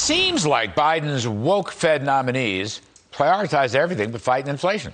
seems like Biden's woke Fed nominees prioritize everything but fighting inflation.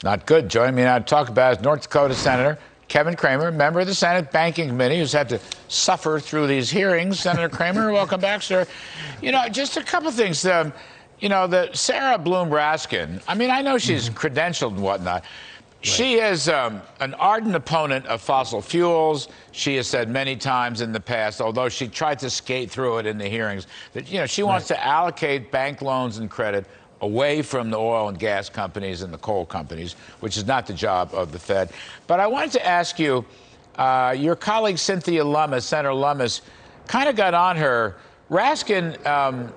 Not good. Joining me now to talk about is North Dakota Senator Kevin Cramer, member of the Senate Banking Committee, who's had to suffer through these hearings. Senator Cramer, welcome back, sir. You know, just a couple of things. You know, the Sarah Bloom Raskin, I mean, I know she's credentialed and whatnot. She is an ardent opponent of fossil fuels. She has said many times in the past, although she tried to skate through it in the hearings, that, you know, she wants to allocate bank loans and credit away from the oil and gas companies and the coal companies, which is not the job of the Fed. But I wanted to ask you, your colleague Cynthia Lummis, Senator Lummis, kind of got on her. Raskin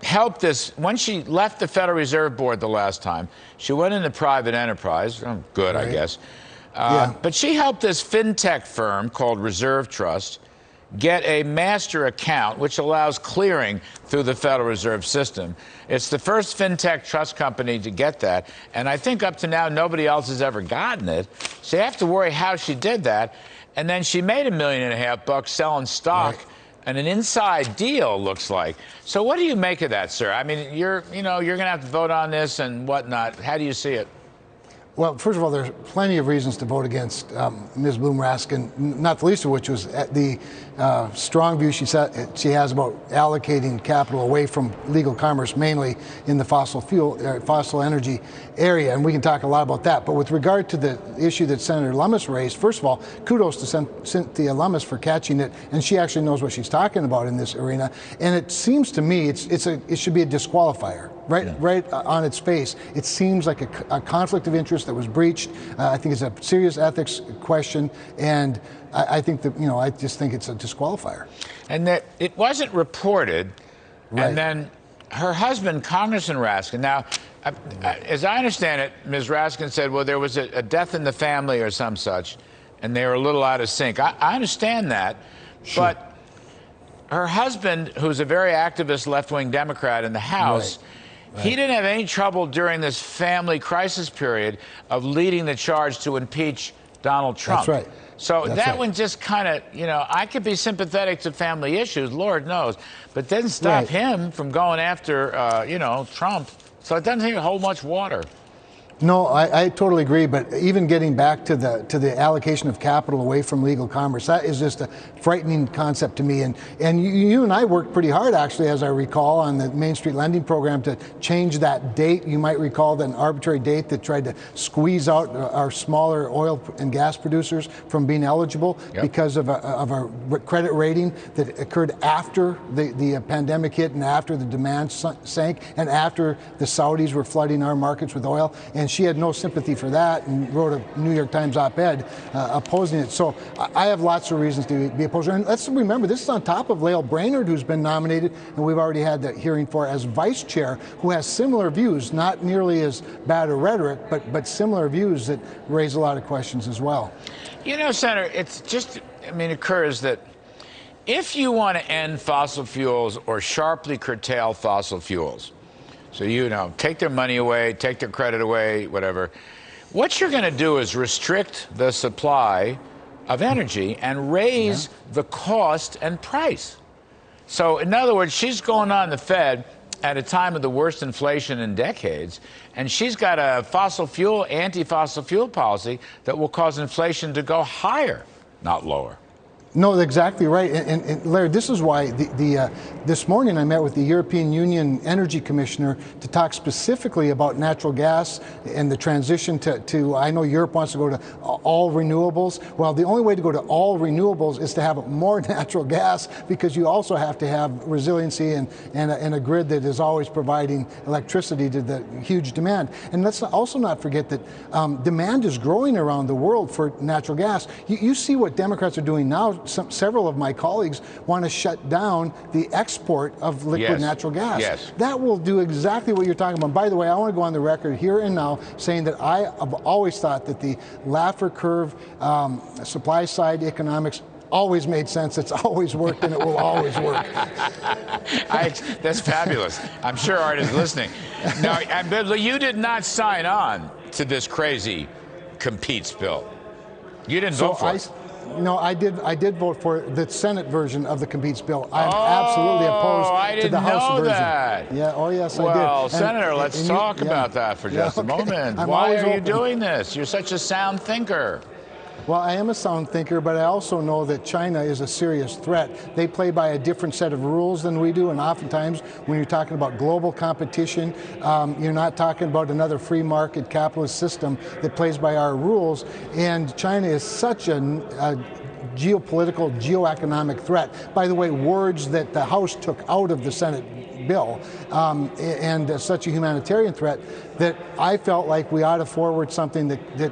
helped this, when she left the Federal Reserve Board the last time, she went into private enterprise. Good, I guess. But she helped this fintech firm called Reserve Trust get a master account, which allows clearing through the Federal Reserve System. It's the first fintech trust company to get that, and I think up to now nobody else has ever gotten it. So you have to worry how she did that. And then she made $1.5 million selling stock. And an inside deal, looks like. So what do you make of that, sir? I mean, you're going to have to vote on this and whatnot. How do you see it? Well, first of all, there's plenty of reasons to vote against Ms. Bloom Raskin, not the least of which was the strong view she has about allocating capital away from legal commerce, mainly in the fossil energy area, and we can talk a lot about that. But with regard to the issue that Senator Lummis raised, first of all, kudos to Cynthia Lummis for catching it, and she actually knows what she's talking about in this arena. And it seems to me it should be a disqualifier. Right on its face, it seems like a conflict of interest that was breached. I think it's a serious ethics question, and I think that, I just think it's a disqualifier. And that it wasn't reported, and then her husband, Congressman Raskin. Now, as I understand it, Ms. Raskin said, well, there was a death in the family or some such, and they were a little out of sync. I understand that, but her husband, who's a very activist left-wing Democrat in the House. He didn't have any trouble during this family crisis period of leading the charge to impeach Donald Trump. That's right. So that one just kind of, I could be sympathetic to family issues, Lord knows, but didn't stop him from going after, Trump. So it doesn't hold much water. No, I totally agree. But even getting back to the allocation of capital away from legal commerce, that is just a frightening concept to me. And you and I worked pretty hard, actually, as I recall, on the Main Street Lending Program to change that date. You might recall that an arbitrary date that tried to squeeze out our smaller oil and gas producers from being eligible because of our credit rating that occurred after the pandemic hit and after the demand sank and after the Saudis were flooding our markets with oil. And she had no sympathy for that and wrote a New York Times op-ed opposing it. So I have lots of reasons to be opposed. And let's remember, this is on top of Lael Brainerd, who's been nominated, and we've already had the hearing for as vice chair, who has similar views, not nearly as bad a rhetoric, but similar views that raise a lot of questions as well. Senator, it's just, occurs that if you want to end fossil fuels or sharply curtail fossil fuels, so, take their money away, take their credit away, whatever. What you're going to do is restrict the supply of energy and raise the cost and price. So, in other words, she's going on the Fed at a time of the worst inflation in decades, and she's got a anti-fossil fuel policy that will cause inflation to go higher, not lower. No, exactly right. And Larry, this is why this morning I met with the European Union Energy Commissioner to talk specifically about natural gas and the transition to I know Europe wants to go to all renewables. Well, the only way to go to all renewables is to have more natural gas, because you also have to have resiliency and a grid that is always providing electricity to the huge demand. And let's also not forget that demand is growing around the world for natural gas. You see what Democrats are doing now. Several of my colleagues want to shut down the export of liquid natural gas. That will do exactly what you're talking about. By the way, I want to go on the record here and now saying that I have always thought that the Laffer curve supply side economics always made sense. It's always worked, and it will always work. That's fabulous. I'm sure Art is listening. Now, you did not sign on to this crazy competes bill. You didn't vote for it. No, I did vote for the Senate version of the Competes bill. I'm absolutely opposed to the House version. That. Yeah, oh yes, I did. Well, Senator, let's talk about that for just a okay. moment. I'm Why always are you open. doing this? You're such a sound thinker. Well, I am a sound thinker, but I also know that China is a serious threat. They play by a different set of rules than we do, and oftentimes when you're talking about global competition, you're not talking about another free market capitalist system that plays by our rules, and China is such a geopolitical, geoeconomic threat. By the way, words that the House took out of the Senate bill, and such a humanitarian threat that I felt like we ought to forward something that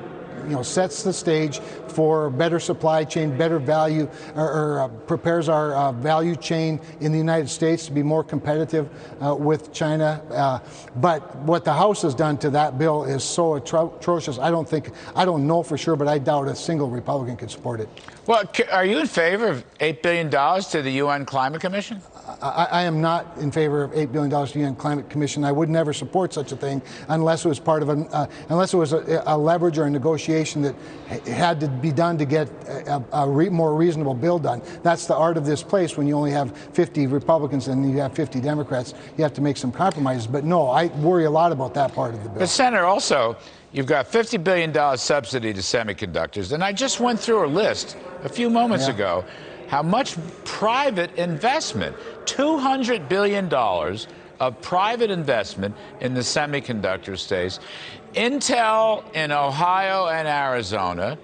sets the stage for better supply chain, better value, or prepares our value chain in the United States to be more competitive with China. But what the House has done to that bill is so atrocious. I don't know for sure, but I doubt a single Republican could support it. Well, are you in favor of $8 billion to the UN Climate Commission? I am not in favor of $8 billion to the UN Climate Commission. I would never support such a thing unless it was part of unless it was a leverage or a negotiation that had to be done to get a more reasonable bill done. That's the art of this place. When you only have 50 Republicans and you have 50 Democrats, you have to make some compromises. But no, I worry a lot about that part of the bill. But Senator, also, you've got $50 billion subsidy to semiconductors, and I just went through a list a few moments ago. How much private investment, $200 billion of private investment in the semiconductor space. Intel in Ohio and Arizona,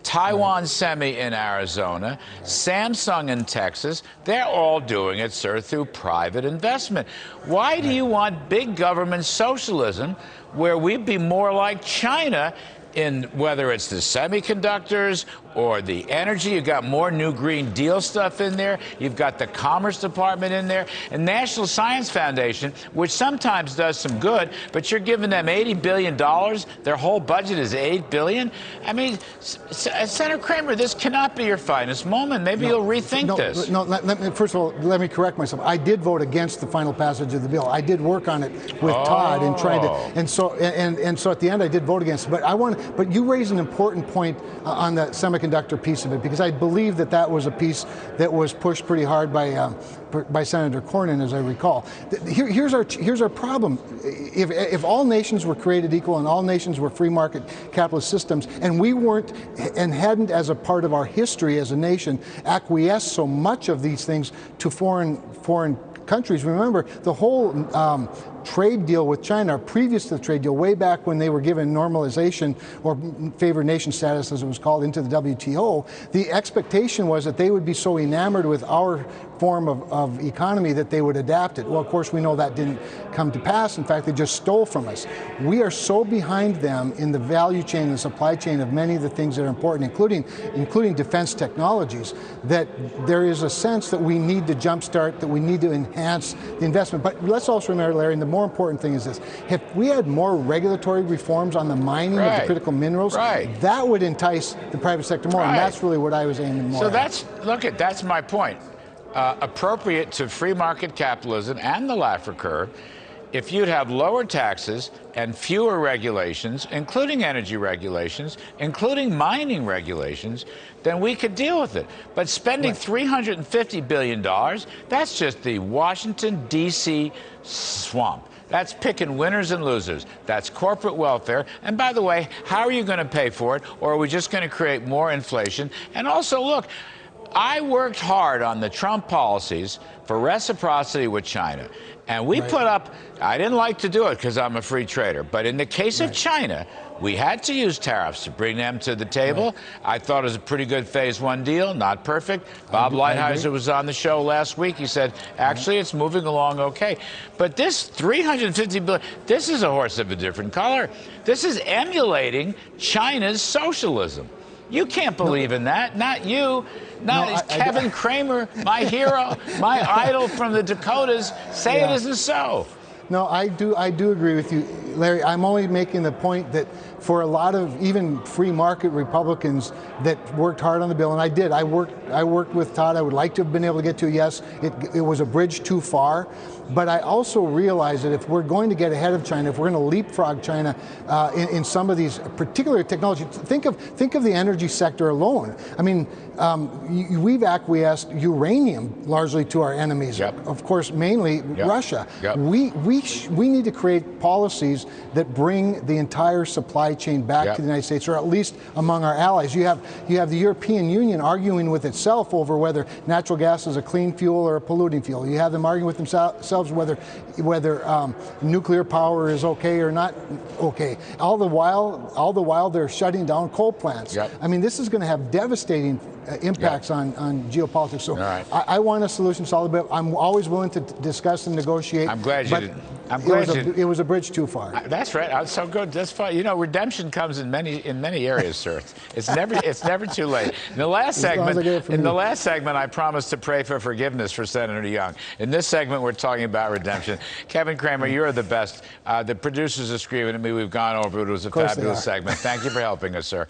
Taiwan Semi in Arizona, Samsung in Texas, they're all doing it, sir, through private investment. Why do you want big government socialism where we'd be more like China in whether it's the semiconductors or the energy? You've got more new Green Deal stuff in there. You've got the Commerce Department in there. And National Science Foundation, which sometimes does some good, but you're giving them $80 billion. Their whole budget is $8 billion. I mean, Senator Cramer, this cannot be your finest moment. Maybe you'll rethink this. No, first of all, let me correct myself. I did vote against the final passage of the bill. I did work on it with Todd and trying to, and so at the end I did vote against it. But you raise an important point on the semiconductor piece of it, because I believe that was a piece that was pushed pretty hard by Senator Cornyn, as I recall. Here's our problem. If all nations were created equal and all nations were free market capitalist systems, and we weren't and hadn't, as a part of our history as a nation, acquiesced so much of these things to foreign countries. Remember, the whole trade deal with China, previous to the trade deal, way back when they were given normalization or favored nation status, as it was called, into the WTO, the expectation was that they would be so enamored with our form of economy that they would adapt it. Well, of course, we know that didn't come to pass. In fact, they just stole from us. We are so behind them in the value chain and the supply chain of many of the things that are important, including defense technologies, that there is a sense that we need to jumpstart, that we need to enhance the investment. But let's also remember, Larry, and the more important thing is this: if we had more regulatory reforms on the mining of the critical minerals, that would entice the private sector more. And that's really what I was aiming more at. So that's my point. Appropriate to free market capitalism and the Laffer curve, if you'd have lower taxes and fewer regulations, including energy regulations, including mining regulations, then we could deal with it. But spending $350 billion, that's just the Washington, D.C. swamp. That's picking winners and losers. That's corporate welfare. And by the way, how are you going to pay for it? Or are we just going to create more inflation? And also, look, I worked hard on the Trump policies for reciprocity with China. And we put up, I didn't like to do it because I'm a free trader, but in the case of China, we had to use tariffs to bring them to the table. I thought it was a pretty good phase one deal, not perfect. Bob Lighthizer was on the show last week. He said, actually, it's moving along okay. But this $350 billion, this is a horse of a different color. This is emulating China's socialism. You can't believe in that. Not you. Kevin Cramer, my hero, my idol from the Dakotas, say it isn't so. No, I do agree with you, Larry. I'm only making the point that for a lot of even free market Republicans that worked hard on the bill, and I did. I worked with Todd. I would like to have been able to get to a yes. It was a bridge too far. But I also realize that if we're going to get ahead of China, if we're going to leapfrog China in some of these particular technologies, think of the energy sector alone. I mean, we've acquiesced uranium largely to our enemies. Yep. Of course, mainly Russia. Yep. We need to create policies that bring the entire supply chain back to the United States, or at least among our allies. You have the European Union arguing with itself over whether natural gas is a clean fuel or a polluting fuel. You have them arguing with themselves whether nuclear power is okay or not okay. All the while they're shutting down coal plants. Yep. I mean, this is going to have devastating impacts on geopolitics. So I want a solution solved, but I'm always willing to discuss and negotiate. I'm glad you did. It was a bridge too far. That's right. That's so good. That's fine. You know, redemption comes in many areas, sir. It's never too late. In the last segment, I promised to pray for forgiveness for Senator Young. In this segment, we're talking about redemption. Kevin Cramer, you're the best. The producers are screaming at me. We've gone over it. It was a fabulous segment. Thank you for helping us, sir.